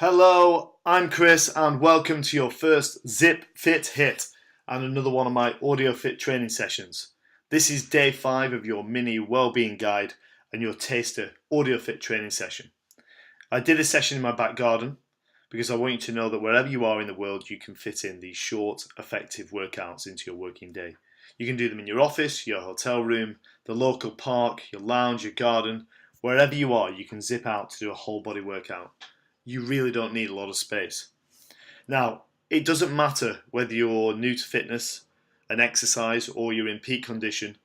Hello, I'm Chris and welcome to your first Zip Fit Hit and another one of my Audio Fit training sessions. This is day 5 of your mini wellbeing guide and your taster Audio Fit training session. I did this session in my back garden because I want you to know that wherever you are in the world you can fit in these short, effective workouts into your working day. You can do them in your office, your hotel room, the local park, your lounge, your garden. Wherever you are, you can zip out to do a whole body workout. You really don't need a lot of space. Now, it doesn't matter whether you're new to fitness and exercise or you're in peak condition.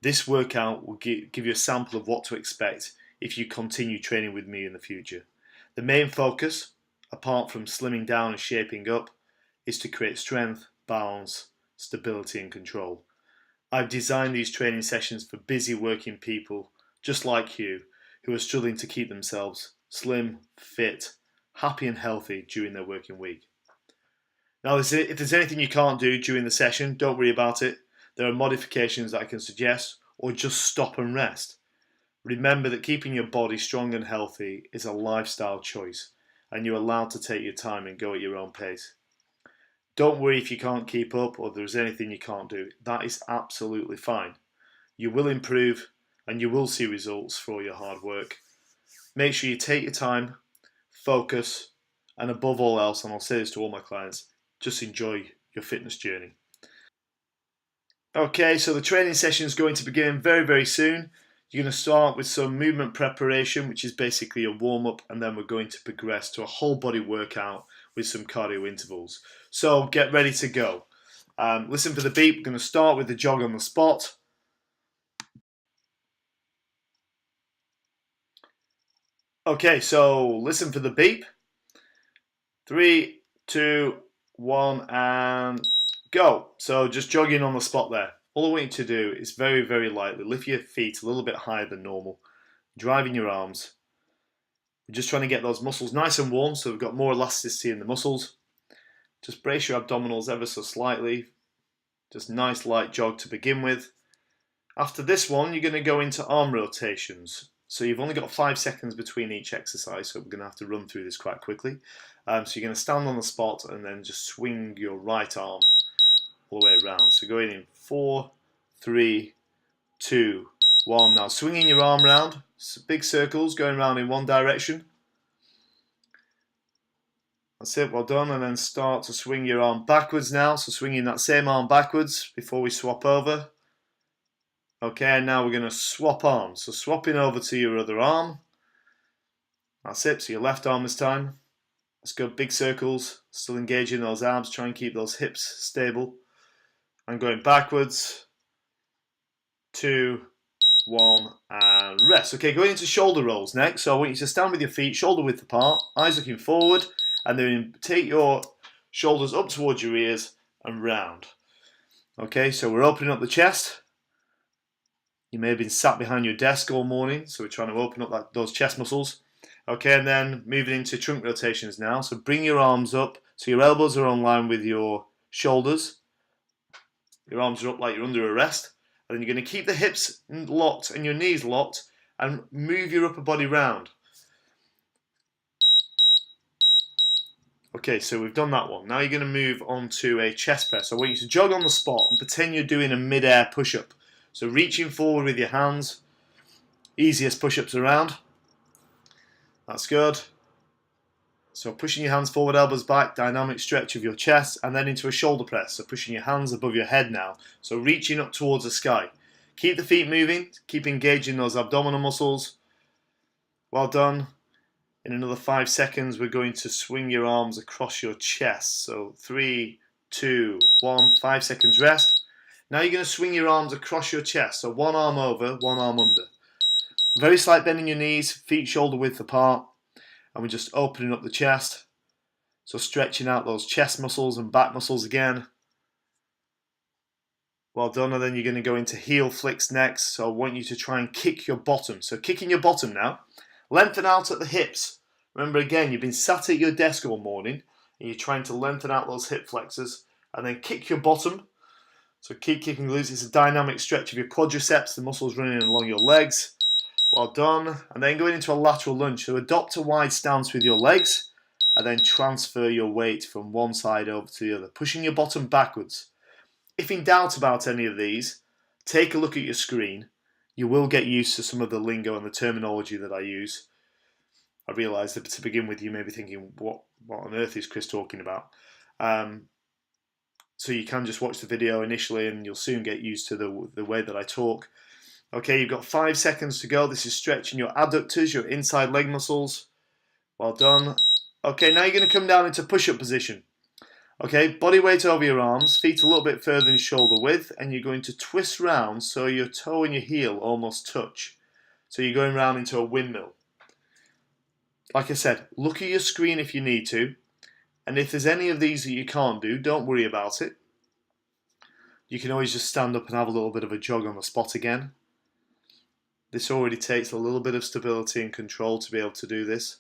This workout will give you a sample of what to expect if you continue training with me in the future. The main focus, apart from slimming down and shaping up, is to create strength, balance, stability and control. I've designed these training sessions for busy working people just like you who are struggling to keep themselves slim, fit, happy and healthy during their working week. Now, if there's anything you can't do during the session, don't worry about it. There are modifications that I can suggest, or just stop and rest. Remember that keeping your body strong and healthy is a lifestyle choice, and you're allowed to take your time and go at your own pace. Don't worry if you can't keep up or there's anything you can't do. That is absolutely fine. You will improve and you will see results for all your hard work. Make sure you take your time, focus, and above all else, and I'll say this to all my clients, just enjoy your fitness journey. Okay, so the training session is going to begin very, very soon. You're going to start with some movement preparation, which is basically a warm-up, and then we're going to progress to a whole body workout with some cardio intervals. So get ready to go. Listen for the beep. We're going to start with the jog on the spot. Okay, so listen for the beep. 3, 2, 1, and go. So just jogging on the spot there. All I want you to do is very, very lightly lift your feet a little bit higher than normal, driving your arms. We're just trying to get those muscles nice and warm so we've got more elasticity in the muscles. Just brace your abdominals ever so slightly. Just nice light jog to begin with. After this one, you're going to go into arm rotations. So you've only got 5 seconds between each exercise, so we're going to have to run through this quite quickly. So you're going to stand on the spot and then just swing your right arm all the way around. So going in 4, 3, 2, 1. Now swinging your arm around, big circles going around in one direction. That's it, well done. And then start to swing your arm backwards now. So swinging that same arm backwards before we swap over. Okay, and now we're going to swap arms. So swapping over to your other arm. That's it, so your left arm this time. Let's go big circles, still engaging those abs, try and keep those hips stable. And going backwards. 2, 1, and rest. Okay, going into shoulder rolls next. So I want you to stand with your feet shoulder width apart, eyes looking forward, and then take your shoulders up towards your ears and round. Okay, so we're opening up the chest. You may have been sat behind your desk all morning, so we're trying to open up those chest muscles. Okay, and then moving into trunk rotations now. So bring your arms up so your elbows are on line with your shoulders. Your arms are up like you're under a rest. And then you're going to keep the hips locked and your knees locked and move your upper body round. Okay, so we've done that one. Now you're going to move on to a chest press. I want you to jog on the spot and pretend you're doing a mid-air push-up. So reaching forward with your hands, easiest push-ups around. That's good. So pushing your hands forward, elbows back, dynamic stretch of your chest, and then into a shoulder press. So pushing your hands above your head now. So reaching up towards the sky. Keep the feet moving, keep engaging those abdominal muscles. Well done. In another 5 seconds, we're going to swing your arms across your chest. So 3, 2, 1, 5 seconds rest. Now you're going to swing your arms across your chest. So one arm over, one arm under. Very slight bend in your knees, feet shoulder width apart. And we're just opening up the chest. So stretching out those chest muscles and back muscles again. Well done. And then you're going to go into heel flicks next. So I want you to try and kick your bottom. So kicking your bottom now. Lengthen out at the hips. Remember again, you've been sat at your desk all morning. And you're trying to lengthen out those hip flexors. And then kick your bottom. So keep kicking glutes. It's a dynamic stretch of your quadriceps, the muscles running along your legs. Well done. And then going into a lateral lunge. So adopt a wide stance with your legs. and then transfer your weight from one side over to the other, pushing your bottom backwards. If in doubt about any of these, take a look at your screen. You will get used to some of the lingo and the terminology that I use. I realise that to begin with you may be thinking, what on earth is Chris talking about? So you can just watch the video initially and you'll soon get used to the way that I talk. Okay, you've got 5 seconds to go. This is stretching your adductors, your inside leg muscles. Well done. Okay, now you're going to come down into push-up position. Okay, body weight over your arms, feet a little bit further than shoulder width, and you're going to twist round so your toe and your heel almost touch. So you're going round into a windmill. Like I said, look at your screen if you need to, and if there's any of these that you can't do, don't worry about it. You can always just stand up and have a little bit of a jog on the spot again. This already takes a little bit of stability and control to be able to do this.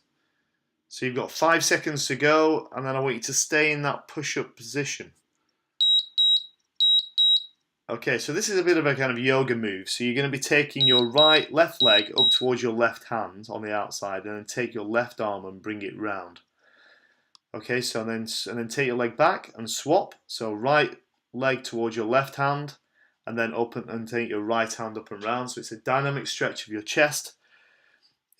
So you've got 5 seconds to go, and then I want you to stay in that push-up position. Okay, so this is a bit of a kind of yoga move. So you're going to be taking your left leg up towards your left hand on the outside, and then take your left arm and bring it round. Okay, so then take your leg back and swap. So right leg towards your left hand, and then open and take your right hand up and round. So it's a dynamic stretch of your chest.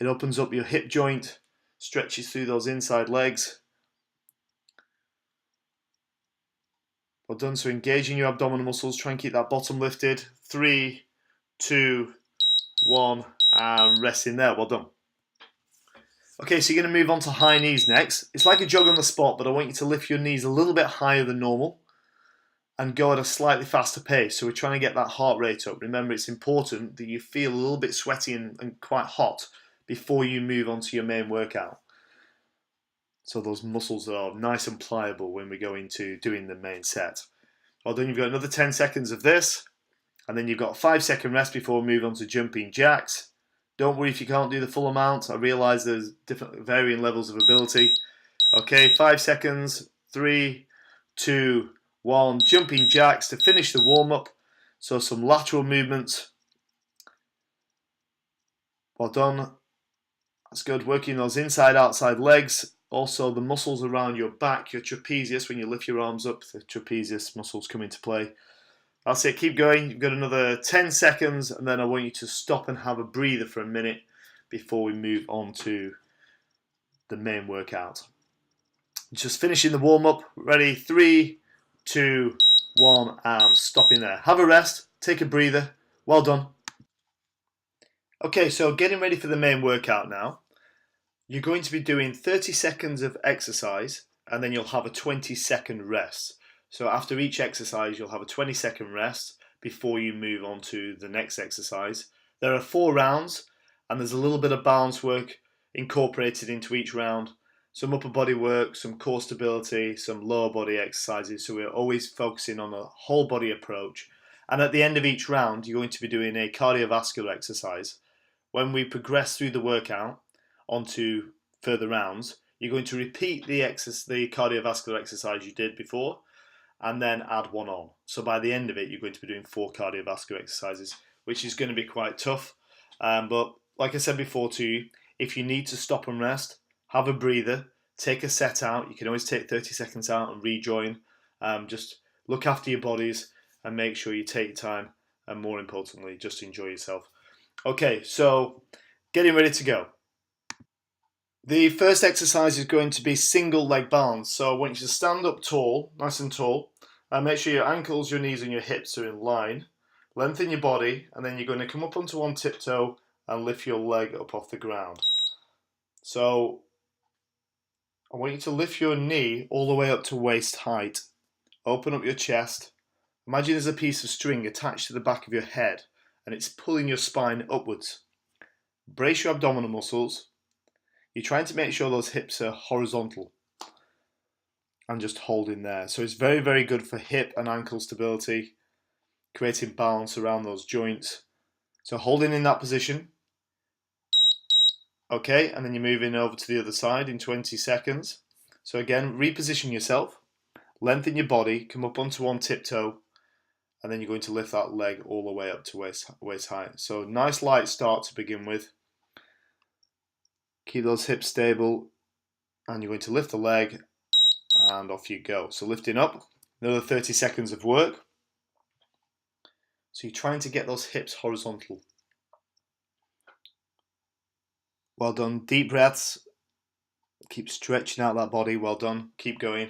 It opens up your hip joint, stretches through those inside legs. Well done. So engaging your abdominal muscles, try and keep that bottom lifted. 3, 2, 1, and rest in there. Well done. Okay, so you're going to move on to high knees next. It's like a jog on the spot, but I want you to lift your knees a little bit higher than normal and go at a slightly faster pace. So we're trying to get that heart rate up. Remember, it's important that you feel a little bit sweaty and quite hot before you move on to your main workout. So those muscles are nice and pliable when we go into doing the main set. Well then, you've got another 10 seconds of this, and then you've got a 5-second rest before we move on to jumping jacks. Don't worry if you can't do the full amount. I realise there's different varying levels of ability. Okay, 5 seconds, 3, 2, 1, jumping jacks to finish the warm-up. So some lateral movements. Well done. That's good, working those inside-outside legs. Also the muscles around your back, your trapezius, when you lift your arms up, the trapezius muscles come into play. That's it, keep going. You've got another 10 seconds, and then I want you to stop and have a breather for a minute before we move on to the main workout. Just finishing the warm-up. Ready? 3, 2, 1, and stopping there. Have a rest, take a breather. Well done. Okay, so getting ready for the main workout now. You're going to be doing 30 seconds of exercise, and then you'll have a 20-second rest. So after each exercise, you'll have a 20-second rest before you move on to the next exercise. There are 4 rounds, and there's a little bit of balance work incorporated into each round. Some upper body work, some core stability, some lower body exercises. So we're always focusing on a whole body approach. And at the end of each round, you're going to be doing a cardiovascular exercise. When we progress through the workout onto further rounds, you're going to repeat the cardiovascular exercise you did before, and then add one on. So by the end of it, you're going to be doing 4 cardiovascular exercises, which is going to be quite tough. But like I said before to you, if you need to stop and rest, have a breather, take a set out. You can always take 30 seconds out and rejoin. Just look after your bodies and make sure you take your time, and more importantly, just enjoy yourself. Okay, so getting ready to go. The first exercise is going to be single leg balance. So I want you to stand up tall, nice and tall, and make sure your ankles, your knees and your hips are in line. Lengthen your body, and then you're going to come up onto one tiptoe and lift your leg up off the ground. So I want you to lift your knee all the way up to waist height. Open up your chest. Imagine there's a piece of string attached to the back of your head, and it's pulling your spine upwards. Brace your abdominal muscles. You're trying to make sure those hips are horizontal and just holding there. So it's very, very good for hip and ankle stability, creating balance around those joints. So holding in that position. Okay, and then you're moving over to the other side in 20 seconds. So again, reposition yourself, lengthen your body, come up onto one tiptoe, and then you're going to lift that leg all the way up to waist height. So nice light start to begin with. Keep those hips stable and you're going to lift the leg and off you go. So lifting up, another 30 seconds of work. So you're trying to get those hips horizontal. Well done. Deep breaths. Keep stretching out that body. Well done. Keep going.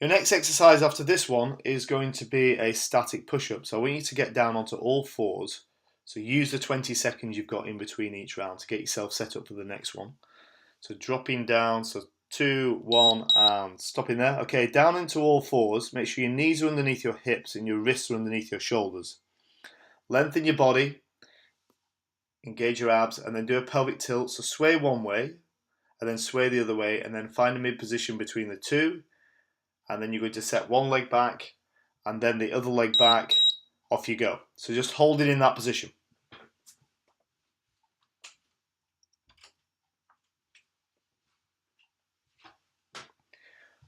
Your next exercise after this one is going to be a static push-up. So I want you to get down onto all fours. So use the 20 seconds you've got in between each round to get yourself set up for the next one. So dropping down, so 2, 1, and stopping there. Okay, down into all fours. Make sure your knees are underneath your hips and your wrists are underneath your shoulders. Lengthen your body, engage your abs, and then do a pelvic tilt. So sway one way, and then sway the other way, and then find a mid position between the two. And then you're going to set one leg back, and then the other leg back. Off you go. So just hold it in that position.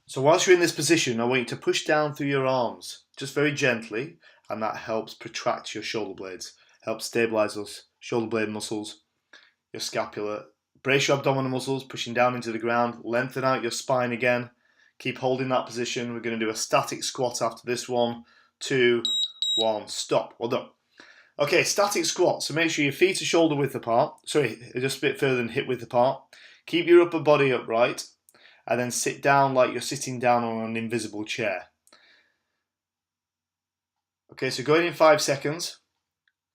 So whilst you're in this position, I want you to push down through your arms, just very gently, and that helps protract your shoulder blades, helps stabilize those shoulder blade muscles, your scapula. Brace your abdominal muscles, pushing down into the ground, lengthen out your spine again. Keep holding that position. We're going to do a static squat after this one. 2, 1, stop. Well done. Okay, static squat. So make sure your feet are shoulder width apart. Sorry, just a bit further than hip width apart. Keep your upper body upright. And then sit down like you're sitting down on an invisible chair. Okay, so going in 5 seconds.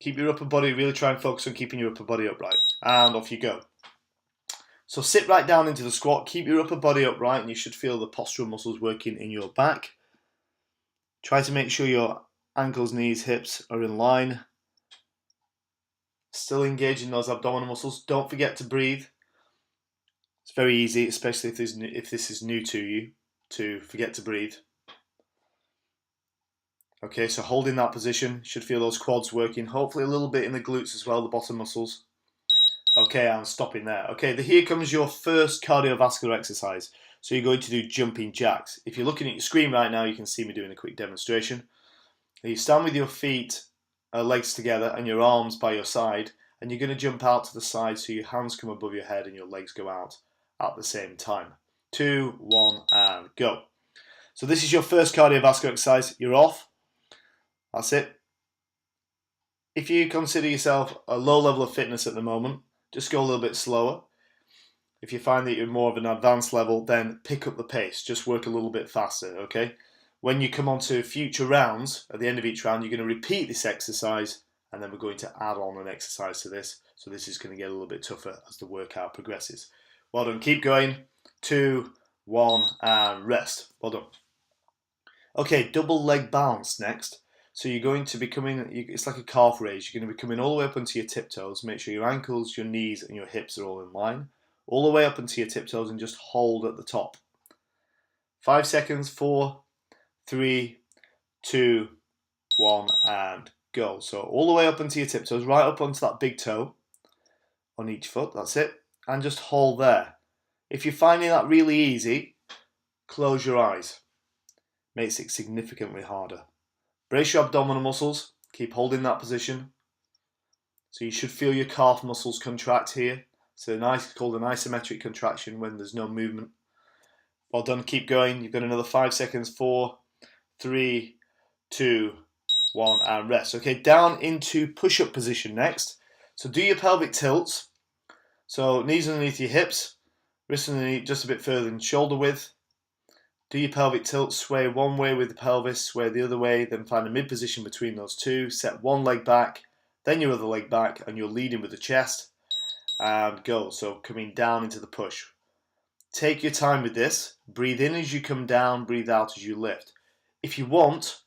Keep your upper body, really try and focus on keeping your upper body upright. And off you go. So sit right down into the squat. Keep your upper body upright and you should feel the postural muscles working in your back. Try to make sure your ankles, knees, hips are in line. Still engaging those abdominal muscles. Don't forget to breathe. It's very easy, especially if this is new to you, to forget to breathe. Okay, so holding that position, should feel those quads working. Hopefully a little bit in the glutes as well, the bottom muscles. Okay, I'm stopping there. Okay, here comes your first cardiovascular exercise. So you're going to do jumping jacks. If you're looking at your screen right now, you can see me doing a quick demonstration. You stand with your feet, legs together and your arms by your side, and you're going to jump out to the side so your hands come above your head and your legs go out at the same time. 2, 1, and go. So this is your first cardiovascular exercise. You're off. That's it. If you consider yourself a low level of fitness at the moment, just go a little bit slower. If you find that you're more of an advanced level, then pick up the pace. Just work a little bit faster, okay? When you come on to future rounds, at the end of each round, you're going to repeat this exercise, and then we're going to add on an exercise to this. So this is going to get a little bit tougher as the workout progresses. Well done. Keep going. 2, 1, and rest. Well done. Okay, double leg bounce next. So you're going to be coming, it's like a calf raise. You're going to be coming all the way up onto your tiptoes. Make sure your ankles, your knees, and your hips are all in line. All the way up onto your tiptoes and just hold at the top. 5 seconds. 4, 3, 2, 1, and go. So all the way up onto your tiptoes, right up onto that big toe on each foot. That's it. And just hold there. If you're finding that really easy, close your eyes. Makes it significantly harder. Brace your abdominal muscles. Keep holding that position. So you should feel your calf muscles contract here. So it's called an isometric contraction when there's no movement. Well done. Keep going. You've got another 5 seconds. 4, 3, 2, 1, and rest. Okay, down into push-up position next. So do your pelvic tilts. So knees underneath your hips, wrists underneath just a bit further than shoulder width. Do your pelvic tilt, sway one way with the pelvis, sway the other way, then find a mid position between those two. Set one leg back, then your other leg back, and you're leading with the chest. And go. So coming down into the push. Take your time with this. Breathe in as you come down, breathe out as you lift. If you want,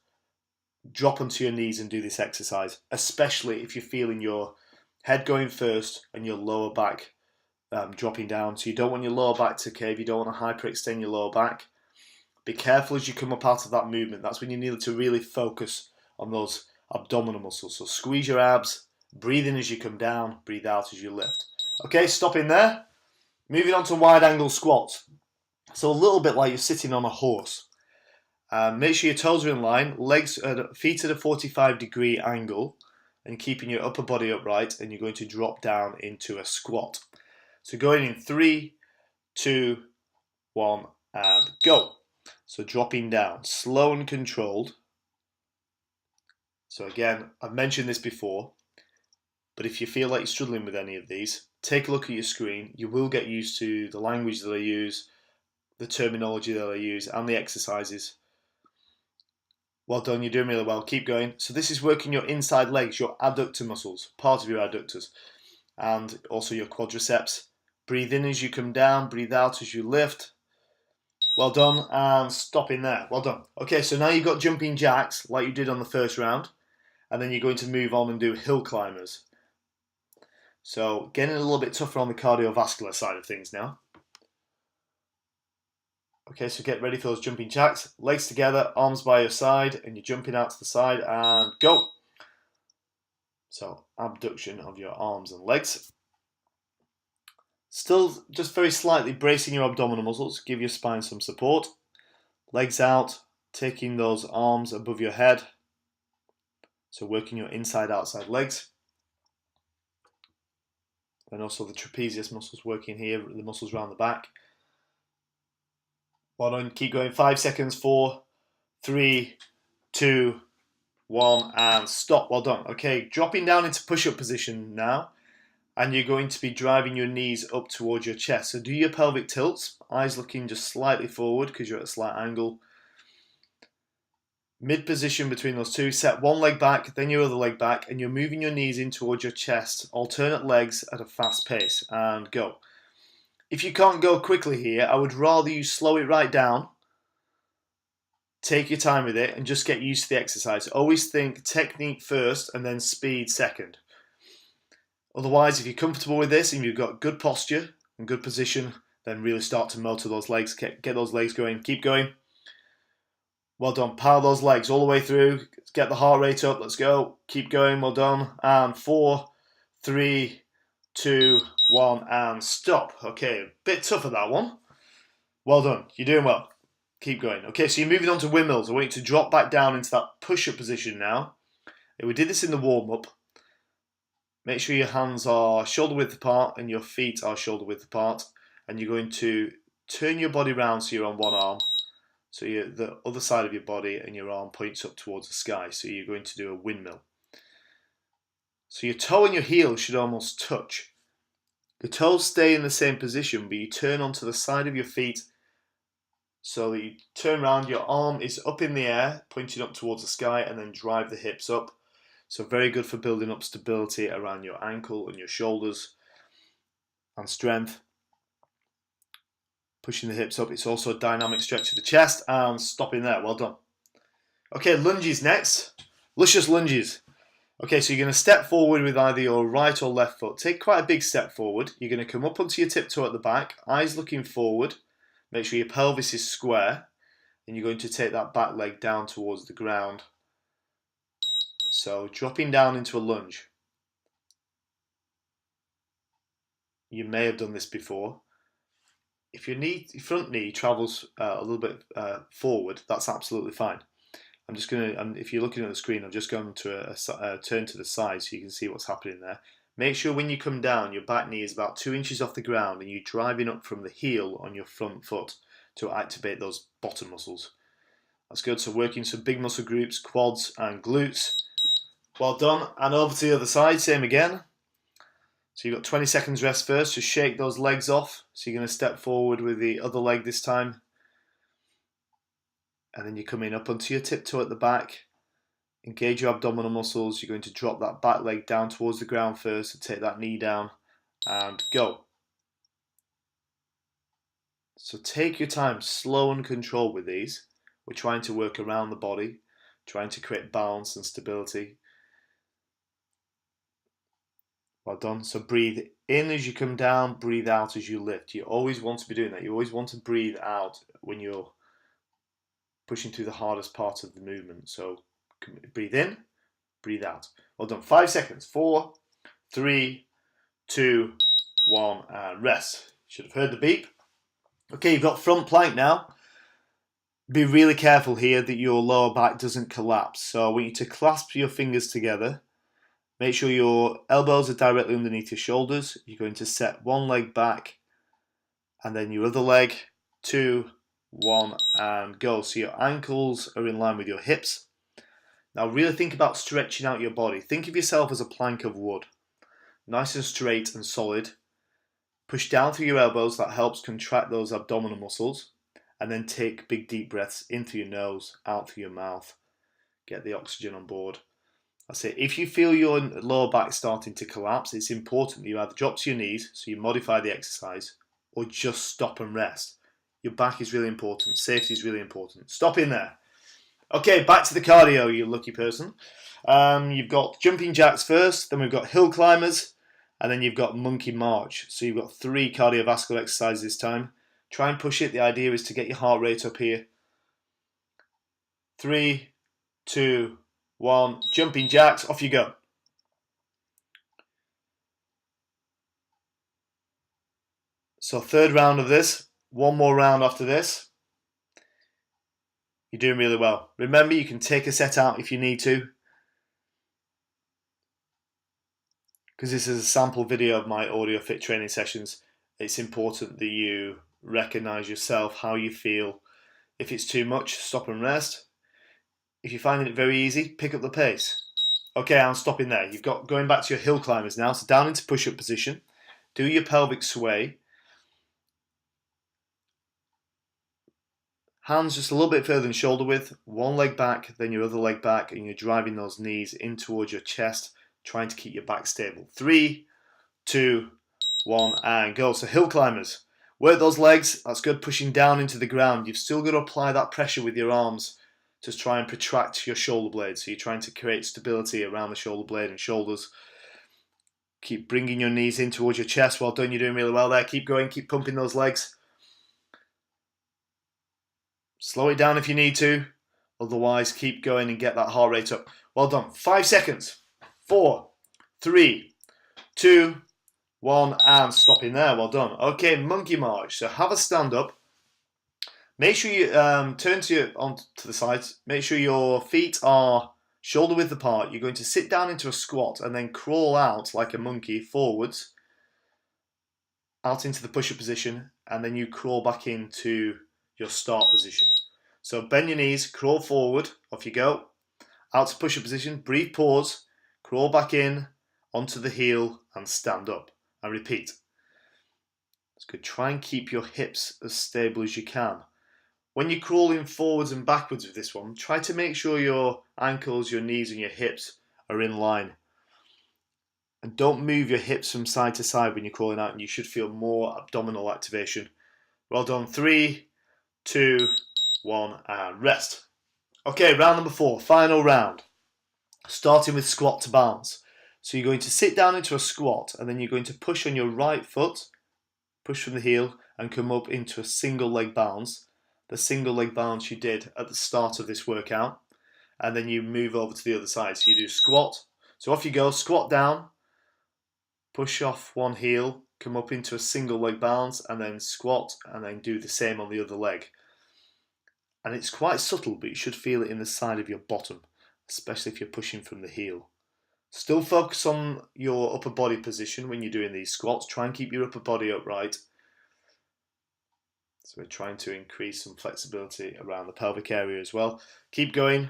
drop onto your knees and do this exercise, especially if you're feeling your head going first and your lower back dropping down. So you don't want your lower back to cave, you don't want to hyperextend your lower back. Be careful as you come up out of that movement. That's when you need to really focus on those abdominal muscles. So squeeze your abs, breathe in as you come down, breathe out as you lift. Okay, stop in there. Moving on to wide angle squats. So a little bit like you're sitting on a horse. Make sure your toes are in line, feet at a 45-degree angle, and keeping your upper body upright, and you're going to drop down into a squat. So going in 3, 2, 1, and go. So dropping down, slow and controlled. So again, I've mentioned this before, but if you feel like you're struggling with any of these, take a look at your screen. You will get used to the language that I use, the terminology that I use, and the exercises. Well done, you're doing really well. Keep going. So this is working your inside legs, your adductor muscles, part of your adductors, and also your quadriceps. Breathe in as you come down, breathe out as you lift. Well done, and stop in there. Well done. Okay, so now you've got jumping jacks like you did on the first round, and then you're going to move on and do hill climbers. So getting a little bit tougher on the cardiovascular side of things now. Okay, so get ready for those jumping jacks. Legs together, arms by your side, and you're jumping out to the side, and go. So abduction of your arms and legs. Still just very slightly bracing your abdominal muscles, give your spine some support. Legs out, taking those arms above your head. So working your inside-outside legs. And also the trapezius muscles working here, the muscles around the back. Well done, keep going, 5 seconds, 4, 3, 2, 1, and stop. Well done. Okay, dropping down into push-up position now. And you're going to be driving your knees up towards your chest. So do your pelvic tilts, eyes looking just slightly forward because you're at a slight angle. Mid position between those two, set one leg back, then your other leg back, and you're moving your knees in towards your chest. Alternate legs at a fast pace, and go. If you can't go quickly here, I would rather you slow it right down, take your time with it, and just get used to the exercise. Always think technique first and then speed second. Otherwise, if you're comfortable with this and you've got good posture and good position, then really start to motor those legs, get those legs going, keep going. Well done, power those legs all the way through, get the heart rate up, let's go, keep going, well done, and 4, 3, 2, 1, and stop. Okay, a bit tougher that one. Well done, you're doing well, keep going. Okay, so you're moving on to windmills. I want you to drop back down into that push-up position now. We did this in the warm-up. Make sure your hands are shoulder width apart and your feet are shoulder width apart. And you're going to turn your body round so you're on one arm. So you're the other side of your body and your arm points up towards the sky. So you're going to do a windmill. So your toe and your heel should almost touch. The toes stay in the same position, but you turn onto the side of your feet so that you turn around, your arm is up in the air, pointing up towards the sky, and then drive the hips up. So very good for building up stability around your ankle and your shoulders and strength. Pushing the hips up. It's also a dynamic stretch of the chest and stopping there. Well done. Okay, lunges next. Luscious lunges. Okay, so you're going to step forward with either your right or left foot. Take quite a big step forward. You're going to come up onto your tiptoe at the back, eyes looking forward. Make sure your pelvis is square. And you're going to take that back leg down towards the ground. So dropping down into a lunge. You may have done this before. If your front knee travels a little bit forward, that's absolutely fine. I'm just going to, if you're looking at the screen, I'm just going to turn to the side so you can see what's happening there. Make sure when you come down, your back knee is about 2 inches off the ground and you're driving up from the heel on your front foot to activate those bottom muscles. That's good. So working some big muscle groups, quads and glutes. Well done. And over to the other side, same again. So you've got 20 seconds rest first, just shake those legs off. So you're going to step forward with the other leg this time. And then you're coming up onto your tiptoe at the back. Engage your abdominal muscles. You're going to drop that back leg down towards the ground first. So take that knee down and go. So take your time, slow and controlled with these. We're trying to work around the body, trying to create balance and stability. Well done. So breathe in as you come down, breathe out as you lift. You always want to be doing that. You always want to breathe out when you're pushing through the hardest part of the movement. So breathe in, breathe out. Well done. 5 seconds. 4, 3, 2, 1, and rest. Should have heard the beep. Okay, you've got front plank now. Be really careful here that your lower back doesn't collapse. So I want you to clasp your fingers together. Make sure your elbows are directly underneath your shoulders. You're going to set one leg back and then your other leg, 2, 1, and go. So your ankles are in line with your hips. Now really think about stretching out your body. Think of yourself as a plank of wood, nice and straight and solid. Push down through your elbows, that helps contract those abdominal muscles, and then take big deep breaths in through your nose, out through your mouth. Get the oxygen on board. That's it. If you feel your lower back starting to collapse, it's important that you either drop to your knees, so you modify the exercise, or just stop and rest. Your back is really important. Safety is really important. Stop in there. Okay, back to the cardio, you lucky person. You've got jumping jacks first, then we've got hill climbers, and then you've got monkey march. So you've got 3 cardiovascular exercises this time. Try and push it. The idea is to get your heart rate up here. 3, 2, 1, jumping jacks, off you go. So 3rd round of this, 1 more round after this. You're doing really well. Remember, you can take a set out if you need to, because this is a sample video of my audio fit training sessions. It's important that you recognize yourself, how you feel. If it's too much, stop and rest. If you're finding it very easy, pick up the pace. Okay, I'm stopping there. You've got going back to your hill climbers now. So down into push-up position. Do your pelvic sway. Hands just a little bit further than shoulder width. 1 leg back, then your other leg back, and you're driving those knees in towards your chest, trying to keep your back stable. 3, 2, 1, and go. So hill climbers. Work those legs. That's good. Pushing down into the ground. You've still got to apply that pressure with your arms to try and protract your shoulder blade. So you're trying to create stability around the shoulder blade and shoulders. Keep bringing your knees in towards your chest. Well done. You're doing really well there. Keep going. Keep pumping those legs. Slow it down if you need to. Otherwise, keep going and get that heart rate up. Well done. 5 seconds. 4, 3, 2, 1, and stop in there. Well done. Okay, monkey march. So have a stand up. Make sure you turn to the sides. Make sure your feet are shoulder width apart. You're going to sit down into a squat and then crawl out like a monkey forwards, out into the push-up position, and then you crawl back into your start position. So bend your knees, crawl forward, off you go, out to push-up position, brief pause, crawl back in, onto the heel, and stand up, and repeat. That's good. Try and keep your hips as stable as you can. When you're crawling forwards and backwards with this one, try to make sure your ankles, your knees, and your hips are in line. And don't move your hips from side to side when you're crawling out, and you should feel more abdominal activation. Well done. 3, 2, 1, and rest. Okay, round number 4, final round. Starting with squat to bounce. So you're going to sit down into a squat, and then you're going to push on your right foot, push from the heel, and come up into a single leg bounce. The single leg bounce you did at the start of this workout, and then you move over to the other side. So you do squat. So off you go, squat down, push off one heel, come up into a single leg bounce, and then squat, and then do the same on the other leg. And it's quite subtle, but you should feel it in the side of your bottom, especially if you're pushing from the heel. Still focus on your upper body position when you're doing these squats. Try and keep your upper body upright. So we're trying to increase some flexibility around the pelvic area as well. Keep going.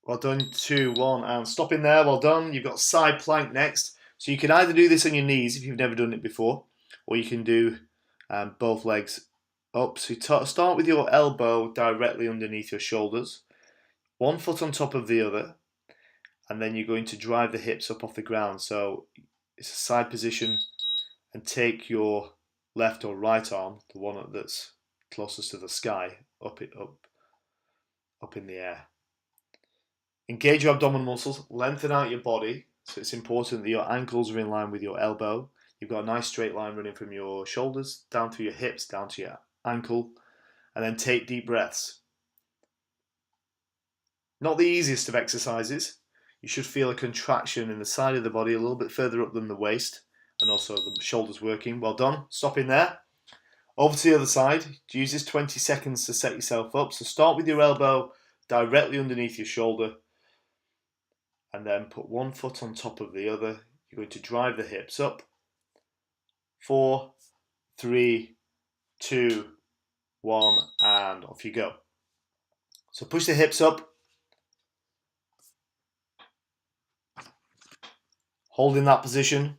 Well done. 2, 1, and stop in there. Well done. You've got side plank next. So you can either do this on your knees if you've never done it before, or you can do both legs up. So you start with your elbow directly underneath your shoulders, 1 foot on top of the other, and then you're going to drive the hips up off the ground. So it's a side position, and take your left or right arm, the one that's closest to the sky, up in the air. Engage your abdominal muscles, lengthen out your body. So it's important that your ankles are in line with your elbow. You've got a nice straight line running from your shoulders, down through your hips, down to your ankle, and then take deep breaths. Not the easiest of exercises. You should feel a contraction in the side of the body a little bit further up than the waist, and also the shoulders working. Well done. Stop in there. Over to the other side. Use this 20 seconds to set yourself up. So start with your elbow directly underneath your shoulder, and then put 1 foot on top of the other. You're going to drive the hips up. 4, 3, 2, 1, and off you go. So push the hips up, hold in that position.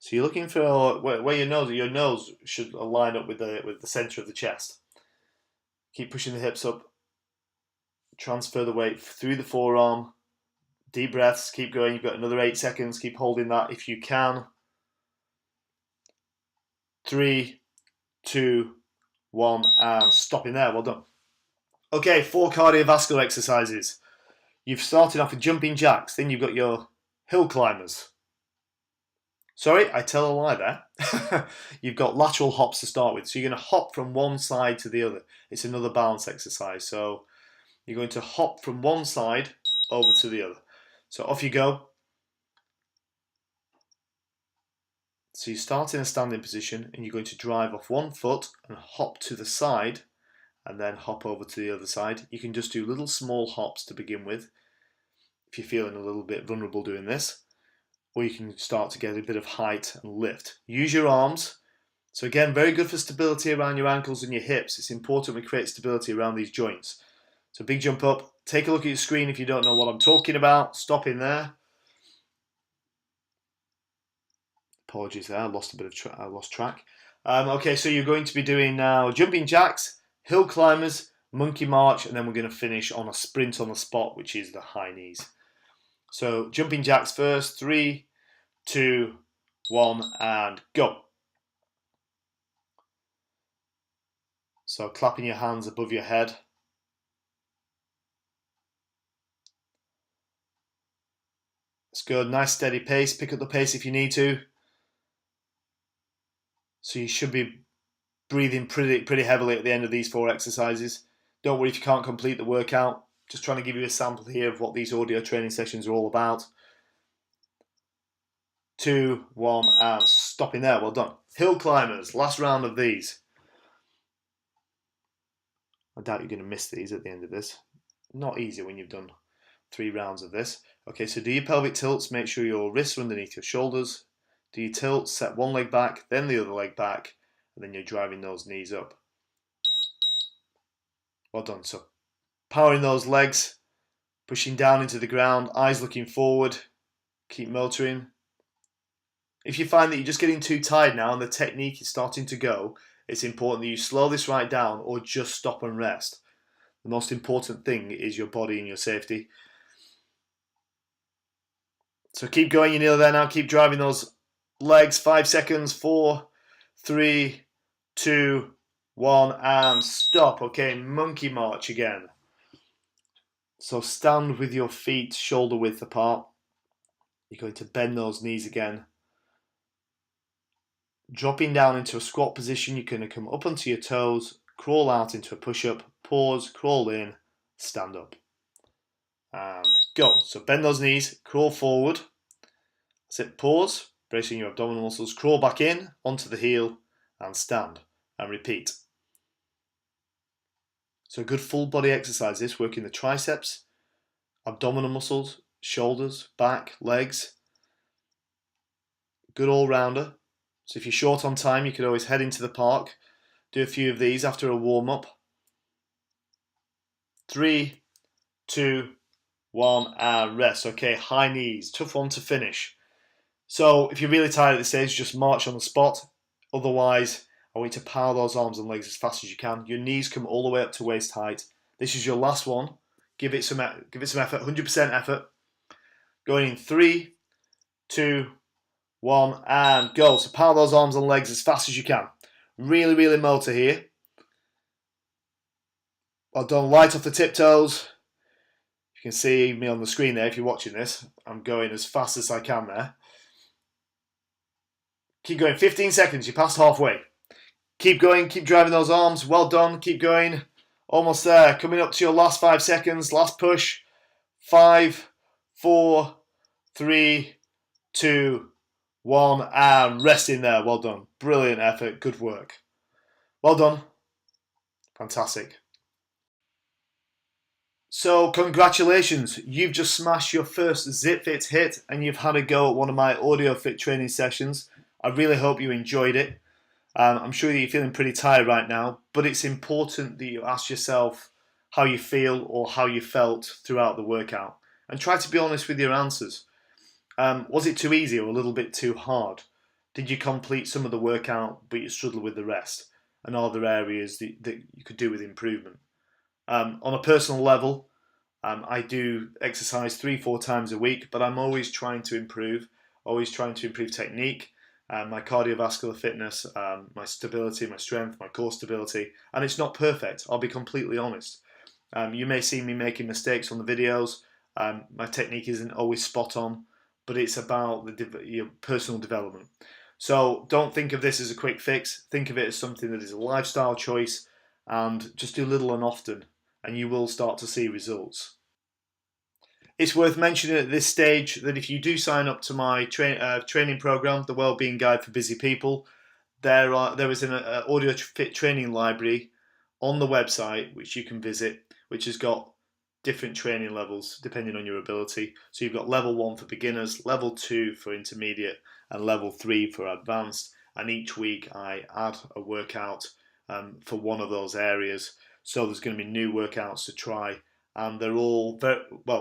So you're looking for where your nose should line up with the center of the chest. Keep pushing the hips up. Transfer the weight through the forearm. Deep breaths. Keep going. You've got another 8 seconds. Keep holding that if you can. 3, 2, 1, and stopping there. Well done. Okay, 4 cardiovascular exercises. You've started off with jumping jacks. Then you've got your hill climbers. Sorry, I tell a lie there. You've got lateral hops to start with. So you're going to hop from one side to the other. It's another balance exercise. So you're going to hop from one side over to the other. So off you go. So you start in a standing position and you're going to drive off one foot and hop to the side and then hop over to the other side. You can just do little small hops to begin with if you're feeling a little bit vulnerable doing this. Or you can start to get a bit of height and lift. Use your arms. So again, very good for stability around your ankles and your hips. It's important we create stability around these joints. So big jump up. Take a look at your screen if you don't know what I'm talking about. Stop in there. Apologies there, I lost a bit of I lost track. Okay, so you're going to be doing now jumping jacks, hill climbers, monkey march, and then we're going to finish on a sprint on the spot, which is the high knees. So jumping jacks first, 3, 2, 1, and go. So clapping your hands above your head. It's good, nice steady pace. Pick up the pace if you need to. So you should be breathing pretty heavily at the end of these 4 exercises. Don't worry if you can't complete the workout. Just trying to give you a sample here of what these audio training sessions are all about. 2, 1, and stopping there. Well done. Hill climbers, last round of these. I doubt you're going to miss these at the end of this. Not easy when you've done 3 rounds of this. Okay, so do your pelvic tilts. Make sure your wrists are underneath your shoulders. Do your tilts, set one leg back, then the other leg back, and then you're driving those knees up. Well done. So powering those legs, pushing down into the ground, eyes looking forward, keep motoring. If you find that you're just getting too tired now and the technique is starting to go, it's important that you slow this right down or just stop and rest. The most important thing is your body and your safety. So keep going, you're nearly there now, keep driving those legs, 5 seconds, 4, 3, 2, 1, and stop. Okay, monkey march again. So stand with your feet shoulder width apart. You're going to bend those knees again. Dropping down into a squat position, you're going to come up onto your toes, crawl out into a push-up, pause, crawl in, stand up. And go. So bend those knees, crawl forward. That's it, pause, bracing your abdominal muscles, crawl back in, onto the heel, and stand. And repeat. So a good full body exercise this, working the triceps, abdominal muscles, shoulders, back, legs. Good all-rounder. So if you're short on time, you could always head into the park, do a few of these after a warm-up. 3, 2, 1, and rest. Okay, high knees, tough one to finish. So if you're really tired at this stage, just march on the spot. Otherwise, I want you to power those arms and legs as fast as you can. Your knees come all the way up to waist height. This is your last one. Give it some effort, 100% effort. Going in 3, 2, 1, and go. So power those arms and legs as fast as you can. Really motor here. Well done, light off the tiptoes. You can see me on the screen there if you're watching this. I'm going as fast as I can there. Keep going, 15 seconds, you're past halfway. Keep going, keep driving those arms. Well done, keep going. Almost there, coming up to your last 5 seconds. Last push. 5, 4, 3, 2, 1, and rest in there. Well done. Brilliant effort, good work. Well done. Fantastic. So congratulations, you've just smashed your first ZipFit hit and you've had a go at one of my audio fit training sessions. I really hope you enjoyed it. I'm sure that you're feeling pretty tired right now, but it's important that you ask yourself how you feel or how you felt throughout the workout, and try to be honest with your answers. Was it too easy or a little bit too hard? Did you complete some of the workout but you struggled with the rest? And are there areas that you could do with improvement? On a personal level, I do exercise 3-4 times a week, but I'm always trying to improve, technique, my cardiovascular fitness, my stability, my strength, my core stability, and it's not perfect. I'll be completely honest. You may see me making mistakes on the videos. My technique isn't always spot on, but it's about your personal development. So don't think of this as a quick fix. Think of it as something that is a lifestyle choice, and just do little and often, and you will start to see results. It's worth mentioning at this stage that if you do sign up to my training program, the Wellbeing Guide for Busy People, there is an audio fit training library on the website which you can visit, which has got different training levels depending on your ability. So you've got level 1 for beginners, level 2 for intermediate, and level 3 for advanced. And each week I add a workout for one of those areas. So there's going to be new workouts to try, and they're all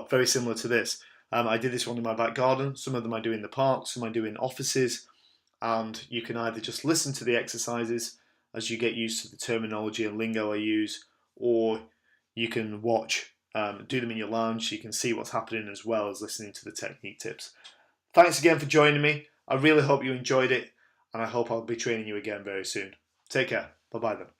very similar to this. I did this one in my back garden. Some of them I do in the park, some I do in offices, and you can either just listen to the exercises as you get used to the terminology and lingo I use, or you can watch, do them in your lounge so you can see what's happening as well as listening to the technique tips. Thanks again for joining me. I really hope you enjoyed it, and I hope I'll be training you again very soon. Take care. Bye-bye then.